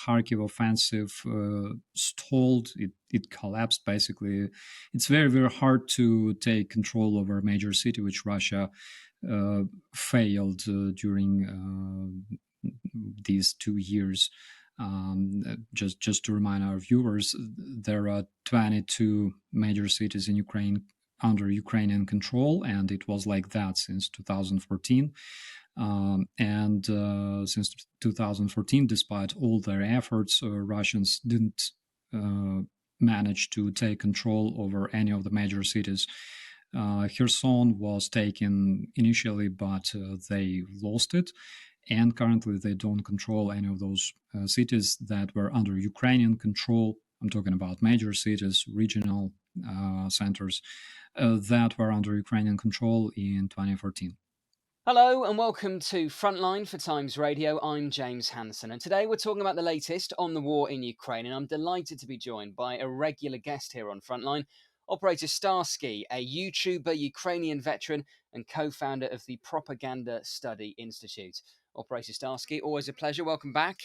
Kharkiv offensive stalled. It collapsed, basically. It's very, very hard to take control over a major city, which Russia failed during these 2 years. Just to remind our viewers, there are 22 major cities in Ukraine under Ukrainian control, and it was like that since 2014. Since 2014, despite all their efforts, Russians didn't manage to take control over any of the major cities. Kherson was taken initially, but they lost it. And currently, they don't control any of those cities that were under Ukrainian control. I'm talking about major cities, regional centers that were under Ukrainian control in 2014. Hello and welcome to Frontline for Times Radio. I'm James Hansen, and today we're talking about the latest on the war in Ukraine, and I'm delighted to be joined by a regular guest here on Frontline, operator Starsky, a YouTuber, Ukrainian veteran and co-founder of the Propaganda Study Institute. Operator Starsky, always a pleasure. Welcome back.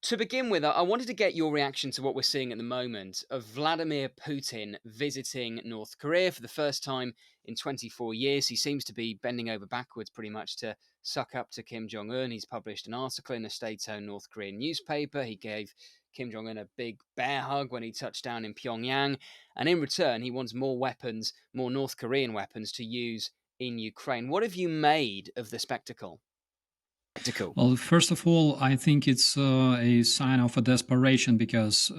To begin with, I wanted to get your reaction to what we're seeing at the moment of Vladimir Putin visiting North Korea for the first time in 24 years. He seems to be bending over backwards pretty much to suck up to Kim Jong-un. He's published an article in a state-owned North Korean newspaper. He gave Kim Jong-un a big bear hug when he touched down in Pyongyang. And in return, he wants more weapons, more North Korean weapons to use in Ukraine. What have you made of the spectacle? Well, first of all, I think it's a sign of a desperation because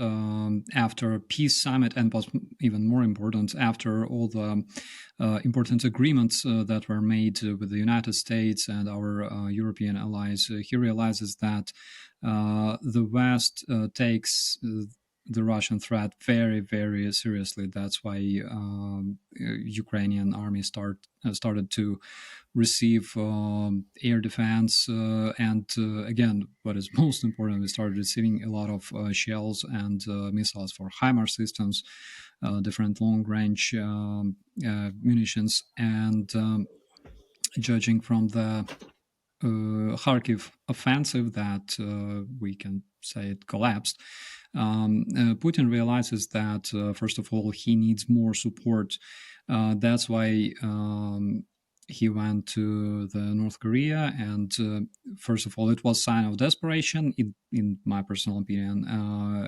after a peace summit, and what's even more important, after all the important agreements that were made with the United States and our European allies, he realizes that the West takes the Russian threat very, very seriously. That's why Ukrainian army started to receive air defense, and again, what is most important, we started receiving a lot of shells and missiles for HIMARS systems, different long-range munitions, and judging from the Kharkiv offensive that we can say it collapsed. Putin realizes that, first of all, he needs more support. That's why he went to the North Korea, and first of all, it was a sign of desperation, in my personal opinion.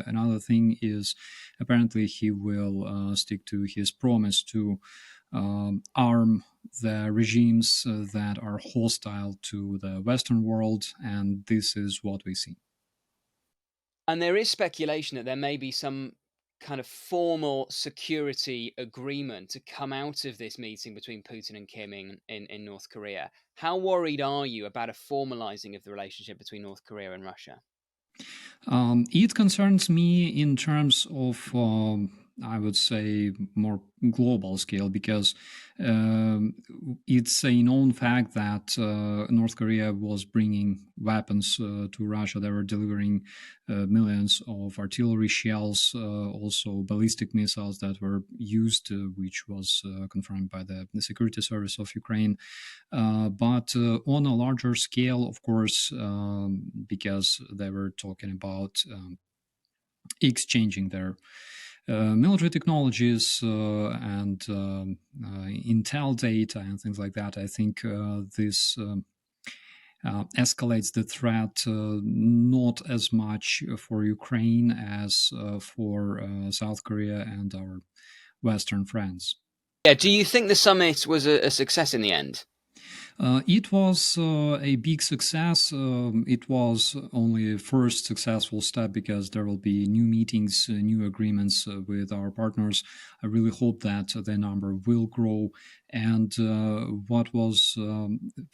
Another thing is, apparently, he will stick to his promise to arm the regimes that are hostile to the Western world, and this is what we see. And there is speculation that there may be some kind of formal security agreement to come out of this meeting between Putin and Kim in North Korea. How worried are you about a formalizing of the relationship between North Korea and Russia? It concerns me in terms of, I would say, more global scale, because it's a known fact that North Korea was bringing weapons to Russia. They were delivering millions of artillery shells, also ballistic missiles that were used, which was confirmed by the Security Service of Ukraine. But on a larger scale, of course, because they were talking about exchanging their military technologies and intel data and things like that. I think this escalates the threat not as much for Ukraine as for South Korea and our Western friends. Yeah, do you think the summit was a success in the end? It was a big success. It was only a first successful step because there will be new meetings, new agreements with our partners. I really hope that the number will grow. And what was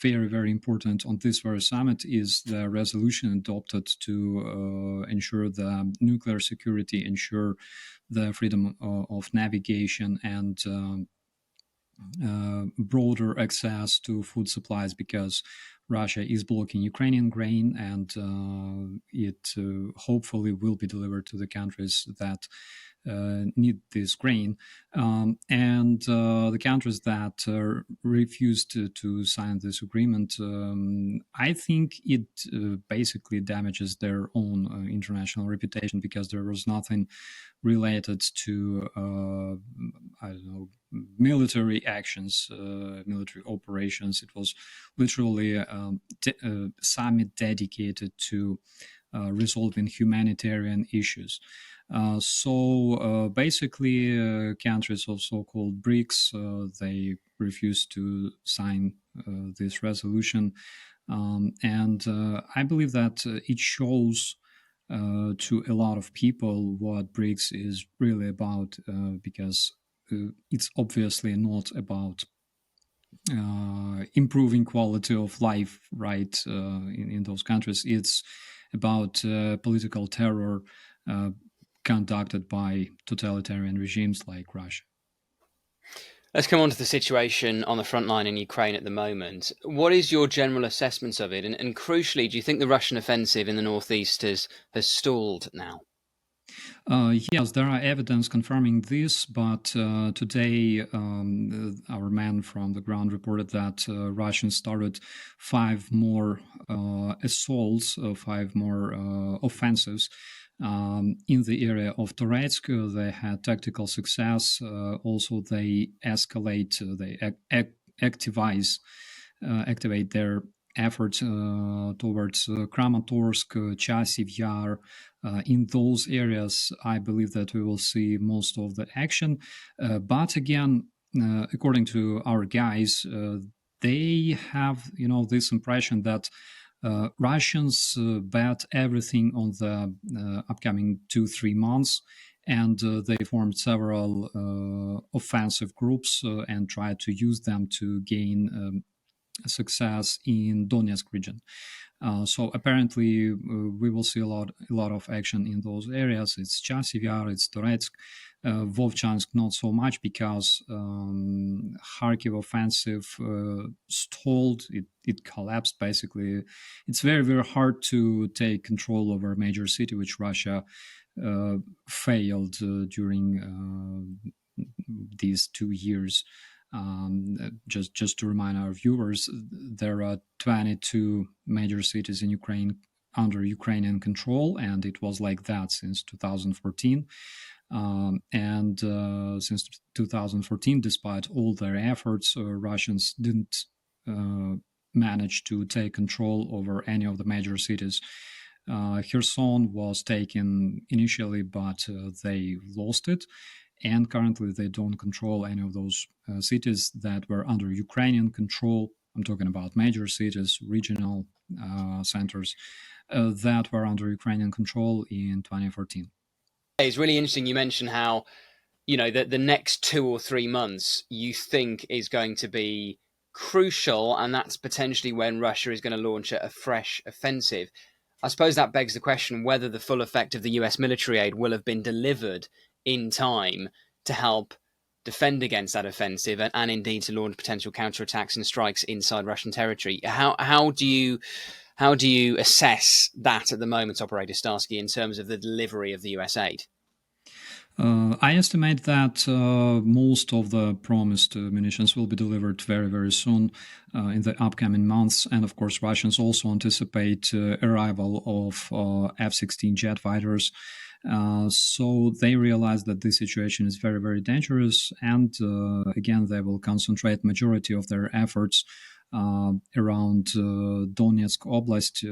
very, very important on this very summit is the resolution adopted to ensure the nuclear security, ensure the freedom of navigation, and broader access to food supplies because Russia is blocking Ukrainian grain, and it hopefully will be delivered to the countries that need this grain. And the countries that refused to sign this agreement, I think it basically damages their own international reputation, because there was nothing related to I don't know, military actions, military operations. It was literally a summit dedicated to resolving humanitarian issues. Basically, countries of so-called BRICS, they refused to sign this resolution, and I believe that it shows to a lot of people what BRICS is really about, because it's obviously not about improving quality of life, right, in those countries. It's about political terror conducted by totalitarian regimes like Russia. Let's come on to the situation on the front line in Ukraine at the moment. What is your general assessment of it? And crucially, do you think the Russian offensive in the northeast has stalled now? Yes, there are evidence confirming this, but today our man from the ground reported that Russians started 5 more assaults, 5 more offensives in the area of Toretsk. They had tactical success. Also, they escalate, activate their efforts towards Kramatorsk, Chasiv Yar. In those areas, I believe that we will see most of the action. But again, according to our guys, they have, this impression that Russians bet everything on the upcoming 2-3 months, and they formed several offensive groups and tried to use them to gain success in Donetsk region. So apparently, we will see a lot of action in those areas. It's Chasiv Yar, it's Toretsk, Vovchansk not so much, because Kharkiv offensive stalled. It collapsed basically. It's very, very hard to take control over a major city, which Russia failed during these 2 years. Just to remind our viewers, there are 22 major cities in Ukraine under Ukrainian control, and it was like that since 2014. And since 2014, despite all their efforts, Russians didn't manage to take control over any of the major cities. Kherson was taken initially, but they lost it. And currently, they don't control any of those cities that were under Ukrainian control. I'm talking about major cities, regional centers that were under Ukrainian control in 2014. It's really interesting you mentioned how, the next 2 or 3 months you think is going to be crucial, and that's potentially when Russia is going to launch a fresh offensive. I suppose that begs the question whether the full effect of the US military aid will have been delivered in time to help defend against that offensive, and indeed to launch potential counterattacks and strikes inside Russian territory. How do you assess that at the moment, Operator Starsky, in terms of the delivery of the US aid? I estimate that most of the promised munitions will be delivered very, very soon in the upcoming months. And of course, Russians also anticipate arrival of F-16 jet fighters. So they realize that this situation is very, very dangerous. And again, they will concentrate majority of their efforts around Donetsk Oblast.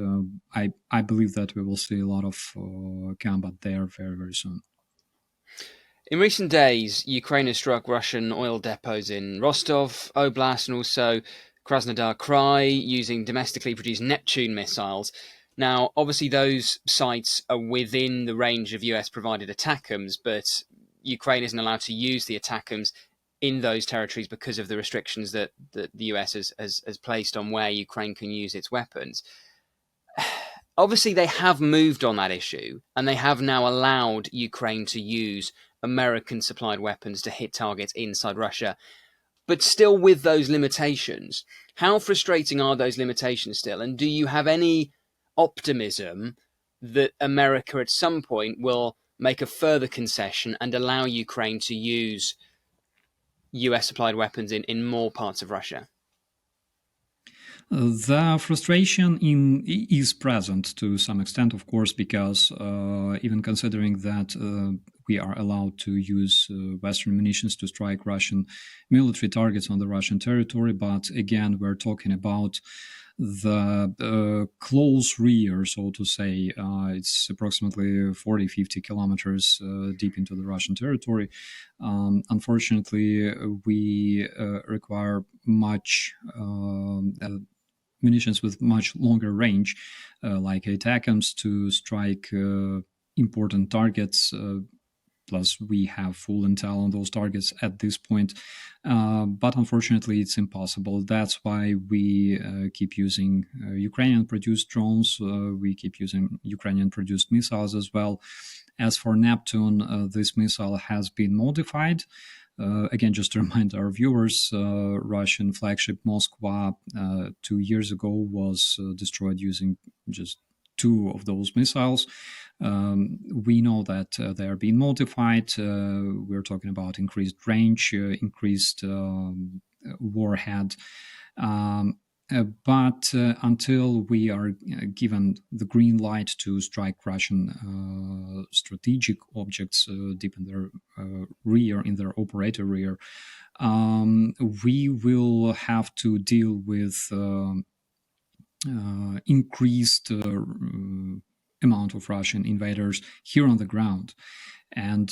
I believe that we will see a lot of combat there very, very soon. In recent days, Ukraine has struck Russian oil depots in Rostov Oblast and also Krasnodar Krai using domestically produced Neptune missiles. Now, obviously, those sites are within the range of US-provided ATACMS, but Ukraine isn't allowed to use the ATACMS in those territories because of the restrictions that the US has placed on where Ukraine can use its weapons. Obviously, they have moved on that issue, and they have now allowed Ukraine to use American-supplied weapons to hit targets inside Russia. but still with those limitations. How frustrating are those limitations still? And do you have any optimism that America at some point will make a further concession and allow Ukraine to use US supplied weapons in more parts of Russia? The frustration is present to some extent, of course, because even considering that we are allowed to use Western munitions to strike Russian military targets on the Russian territory, but again, we're talking about the close rear, so to say. It's approximately 40, 50 kilometers deep into the Russian territory. Unfortunately, we require much munitions with much longer range, like ATACMS, to strike important targets. Plus, we have full intel on those targets at this point. But unfortunately, it's impossible. That's why we keep using Ukrainian produced drones. We keep using Ukrainian produced missiles as well. As for Neptune, this missile has been modified. Again, just to remind our viewers, Russian flagship Moskva 2 years ago was destroyed using just two of those missiles. We know that they are being modified. We're talking about increased range, increased warhead. But until we are given the green light to strike Russian strategic objects deep in their rear, in their operator rear, we will have to deal with increased amount of Russian invaders here on the ground. And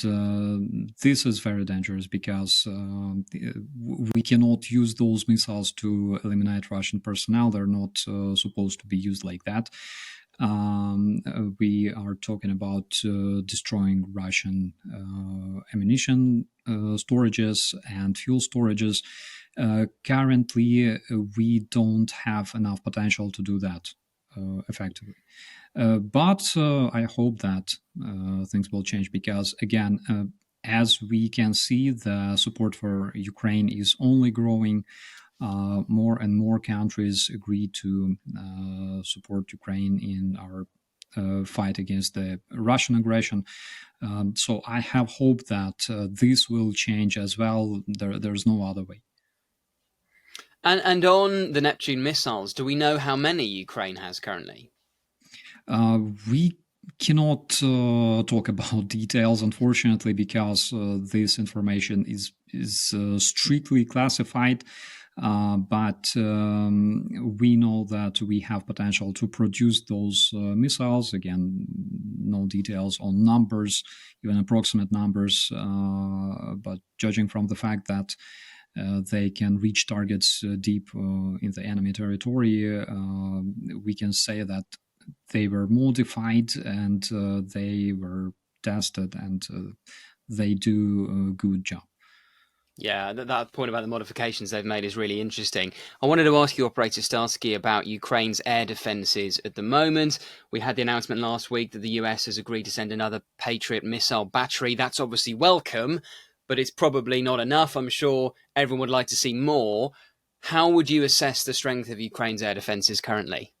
this is very dangerous because we cannot use those missiles to eliminate Russian personnel. They're not supposed to be used like that. We are talking about destroying Russian ammunition storages and fuel storages. Currently, we don't have enough potential to do that effectively. But I hope that things will change because, again, as we can see, the support for Ukraine is only growing. More and more countries agree to support Ukraine in our fight against the Russian aggression. So I have hope that this will change as well. There's no other way. And on the Neptune missiles, do we know how many Ukraine has currently? We cannot talk about details, unfortunately, because this information is strictly classified. But we know that we have potential to produce those missiles. Again, no details on numbers, even approximate numbers. But judging from the fact that they can reach targets deep in the enemy territory, we can say that they were modified and they were tested and they do a good job. Yeah, that point about the modifications they've made is really interesting. I wanted to ask you, Operator Starsky, about Ukraine's air defenses at the moment. We had the announcement last week that the US has agreed to send another Patriot missile battery. That's obviously welcome, but it's probably not enough. I'm sure everyone would like to see more. How would you assess the strength of Ukraine's air defenses currently?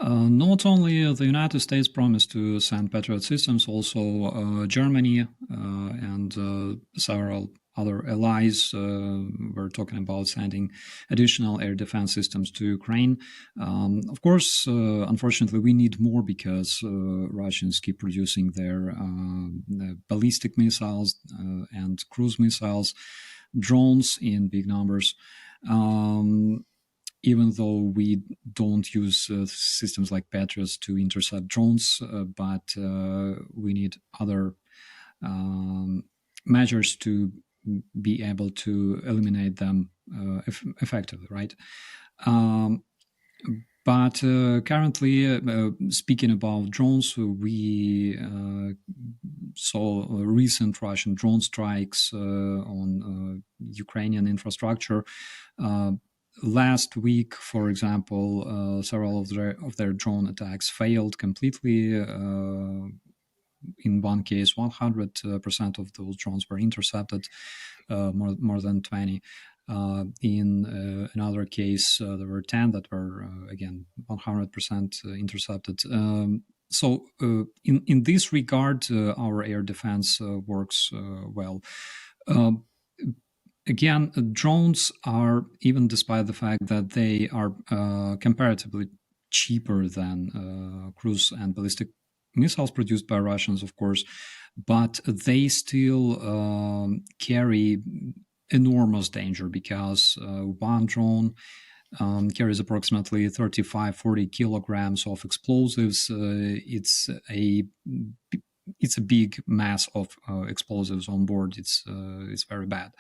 Not only the United States promised to send Patriot systems, also Germany and several other allies were talking about sending additional air defense systems to Ukraine. Of course, unfortunately, we need more because Russians keep producing their ballistic missiles and cruise missiles, drones in big numbers. Even though we don't use systems like Patriots to intercept drones, but we need other measures to be able to eliminate them effectively, right? But currently, speaking about drones, we saw recent Russian drone strikes on Ukrainian infrastructure. Last week, for example, several of their drone attacks failed completely. In one case, 100% of those drones were intercepted, more than 20. In another case, there were 10 that were, again, 100% intercepted. In this regard, our air defense works well. Um, Again, drones are, even despite the fact that they are comparatively cheaper than cruise and ballistic missiles produced by Russians, of course, but they still carry enormous danger because one drone carries approximately 35-40 kilograms of explosives. It's a big mass of explosives on board. It's very bad.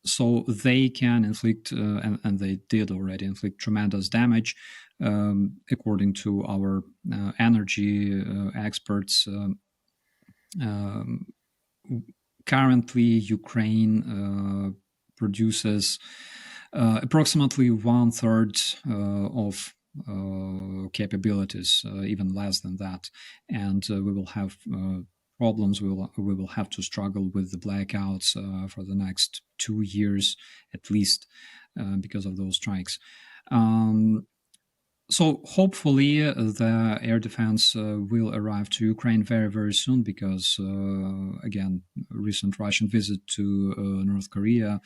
So they can inflict, and they did already inflict tremendous damage. According to our energy experts, um, currently Ukraine produces approximately one third of capabilities, even less than that, and we will have problems. We will have to struggle with the blackouts for the next 2 years at least because of those strikes. So hopefully the air defense will arrive to Ukraine very, very soon because, again, recent Russian visit to North Korea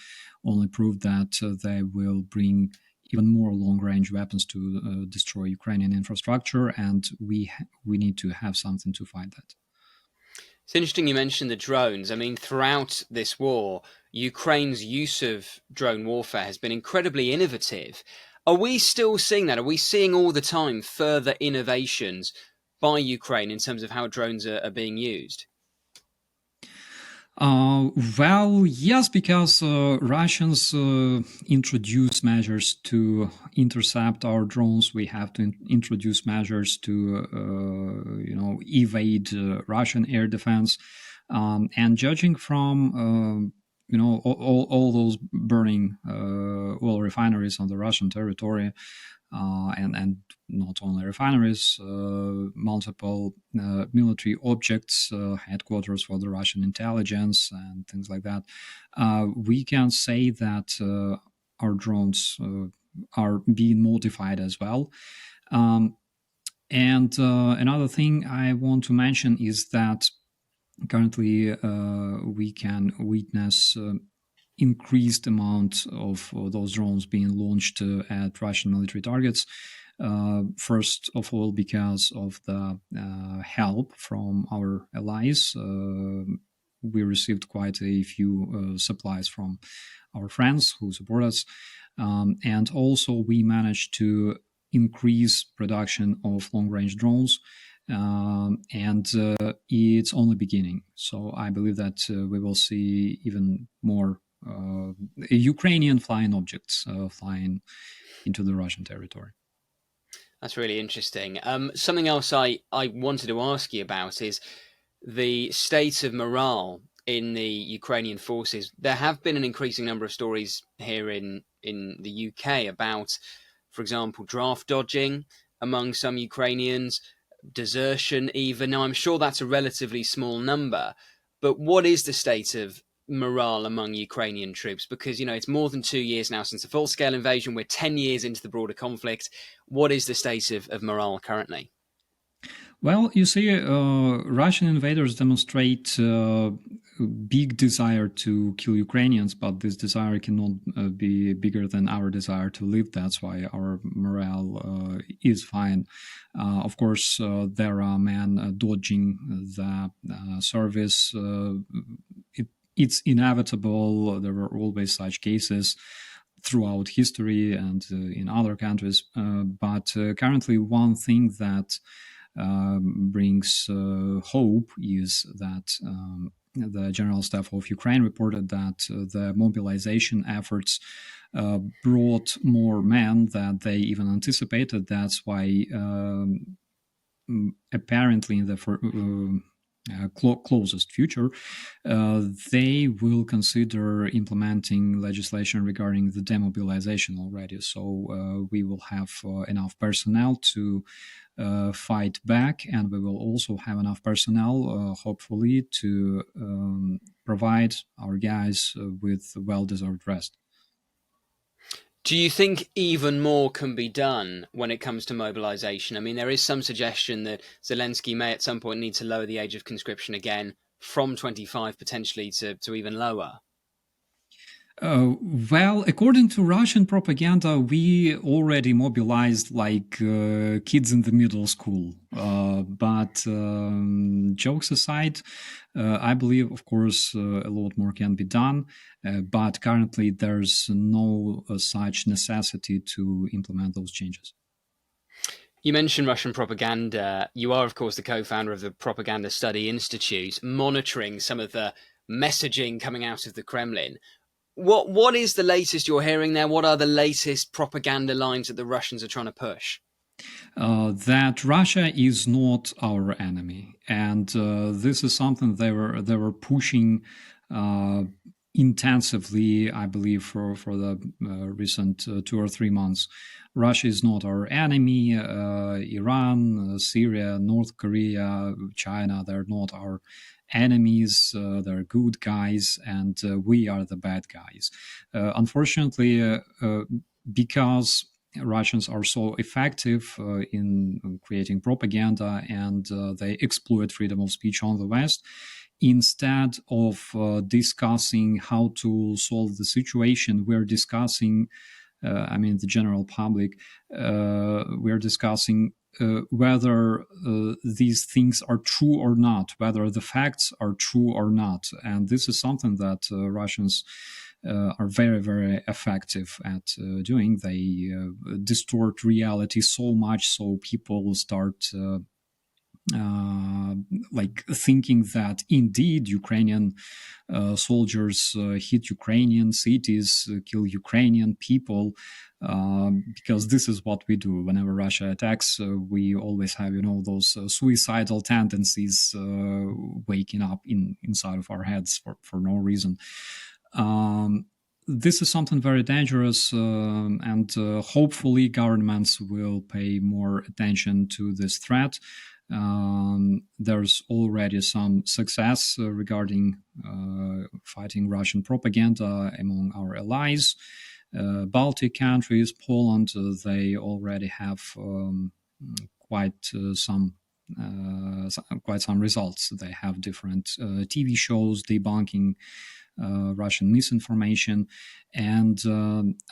only proved that they will bring even more long-range weapons to destroy Ukrainian infrastructure, and we need to have something to fight that. It's interesting you mentioned the drones. I mean, throughout this war, Ukraine's use of drone warfare has been incredibly innovative. Are we still seeing that? Are we seeing all the time further innovations by Ukraine in terms of how drones are being used? Well, yes, because Russians introduce measures to intercept our drones. We have to introduce measures to, evade Russian air defense. And judging from, all those burning oil refineries on the Russian territory, and not only refineries, multiple military objects, headquarters for the Russian intelligence, and things like that. We can say that our drones are being modified as well. And another thing I want to mention is that currently we can witness increased amount of those drones being launched at Russian military targets. First of all, because of the help from our allies, we received quite a few supplies from our friends who support us, and also we managed to increase production of long-range drones. And it's only beginning. So I believe that we will see even more Ukrainian flying objects flying into the Russian territory. That's really interesting. Something else I wanted to ask you about is the state of morale in the Ukrainian forces. There have been an increasing number of stories here in the UK about, for example, draft dodging among some Ukrainians, desertion even. Now, I'm sure that's a relatively small number, but what is the state of morale among Ukrainian troops? Because, it's more than 2 years now since the full scale invasion. We're 10 years into the broader conflict. What is the state of morale currently? Well, you see, Russian invaders demonstrate big desire to kill Ukrainians, but this desire cannot be bigger than our desire to live. That's why our morale is fine. Of course, there are men dodging the service. It's inevitable. There were always such cases throughout history and in other countries. But currently, one thing that brings hope is that the General Staff of Ukraine reported that the mobilization efforts brought more men than they even anticipated. That's why apparently in the closest future, they will consider implementing legislation regarding the demobilization already. So we will have enough personnel to fight back, and we will also have enough personnel, hopefully, to provide our guys with well-deserved rest. Do you think even more can be done when it comes to mobilization? I mean, there is some suggestion that Zelensky may at some point need to lower the age of conscription again from 25 potentially to even lower. Uh, well, according to Russian propaganda, we already mobilized like kids in the middle school. But jokes aside, I believe, of course, a lot more can be done. But currently, there's no such necessity to implement those changes. You mentioned Russian propaganda. You are, of course, the co-founder of the Propaganda Study Institute, monitoring some of the messaging coming out of the Kremlin. What is the latest you're hearing there? What are the latest propaganda lines that the Russians are trying to push? That Russia is not our enemy, and this is something they were pushing uh, intensively, I believe, for the recent 2 or 3 months. Russia is not our enemy. Iran, Syria, North Korea, China—they're not our enemies. They're good guys, and we are the bad guys. Unfortunately, because Russians are so effective in creating propaganda, and they exploit freedom of speech on the West. Instead of discussing how to solve the situation, we're discussing, I mean, the general public, we're discussing whether these things are true or not, whether the facts are true or not. And this is something that Russians are very, very effective at doing. They distort reality so much so people start uh, like thinking that indeed Ukrainian soldiers hit Ukrainian cities, kill Ukrainian people, because this is what we do. Whenever Russia attacks, we always have, those suicidal tendencies waking up inside of our heads for no reason. Um, this is something very dangerous, and hopefully governments will pay more attention to this threat. There's already some success regarding fighting Russian propaganda among our allies. Baltic countries, Poland, they already have quite some quite some results. They have different TV shows debunking Russian misinformation. And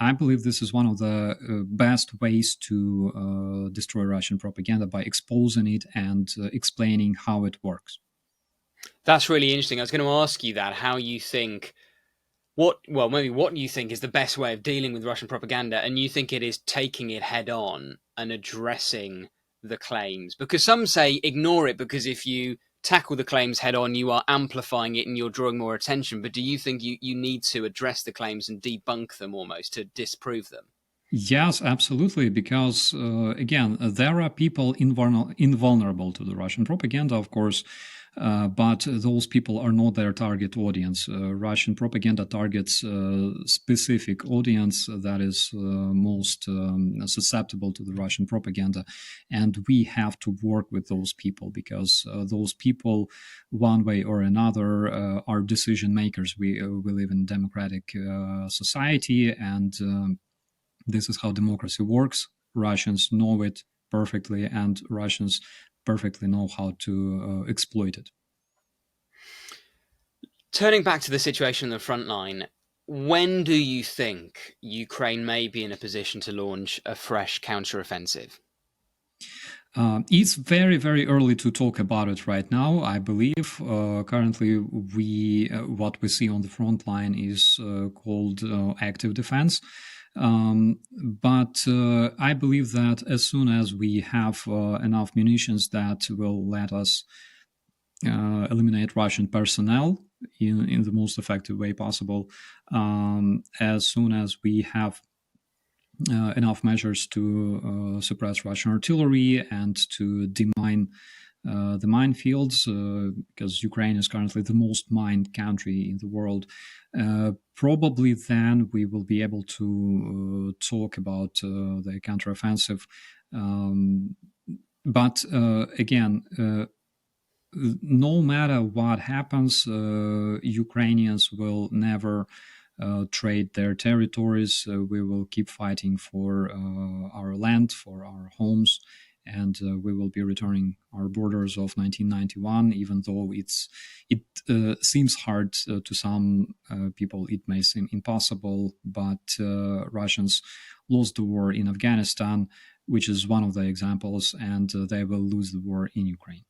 I believe this is one of the best ways to destroy Russian propaganda, by exposing it and explaining how it works. That's really interesting. I was going to ask you that, how you think maybe what you think is the best way of dealing with Russian propaganda, and you think it is taking it head on and addressing the claims. Because some say ignore it, because if you tackle the claims head on, you are amplifying it and you're drawing more attention. But do you think you need to address the claims and debunk them almost to disprove them? Yes, absolutely. Because again, there are people invulnerable to the Russian propaganda, of course, but those people are not their target audience. Russian propaganda targets specific audience that is most susceptible to the Russian propaganda, and we have to work with those people, because those people, one way or another, are decision makers. We live in a democratic society, and this is how democracy works. Russians know it perfectly, and Russians perfectly know how to exploit it. Turning back to the situation on the front line, when do you think Ukraine may be in a position to launch a fresh counteroffensive? It's very, very early to talk about it right now. I believe currently we what we see on the front line is called active defense. But I believe that as soon as we have enough munitions that will let us eliminate Russian personnel in the most effective way possible, as soon as we have enough measures to suppress Russian artillery and to demine the minefields, because Ukraine is currently the most mined country in the world. Probably then we will be able to talk about the counteroffensive. But again, no matter what happens, Ukrainians will never trade their territories. We will keep fighting for our land, for our homes, and we will be returning our borders of 1991. Even though it seems hard to some people, it may seem impossible. But Russians lost the war in Afghanistan, which is one of the examples, and they will lose the war in Ukraine.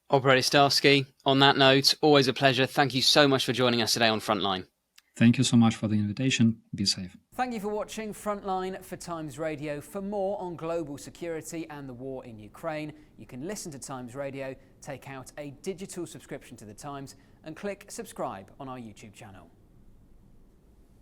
Operator Starsky, on that note, always a pleasure. Thank you so much for joining us today on Frontline. Thank you so much for the invitation. Be safe. Thank you for watching Frontline for Times Radio. For more on global security and the war in Ukraine, you can listen to Times Radio, take out a digital subscription to the Times, and click subscribe on our YouTube channel.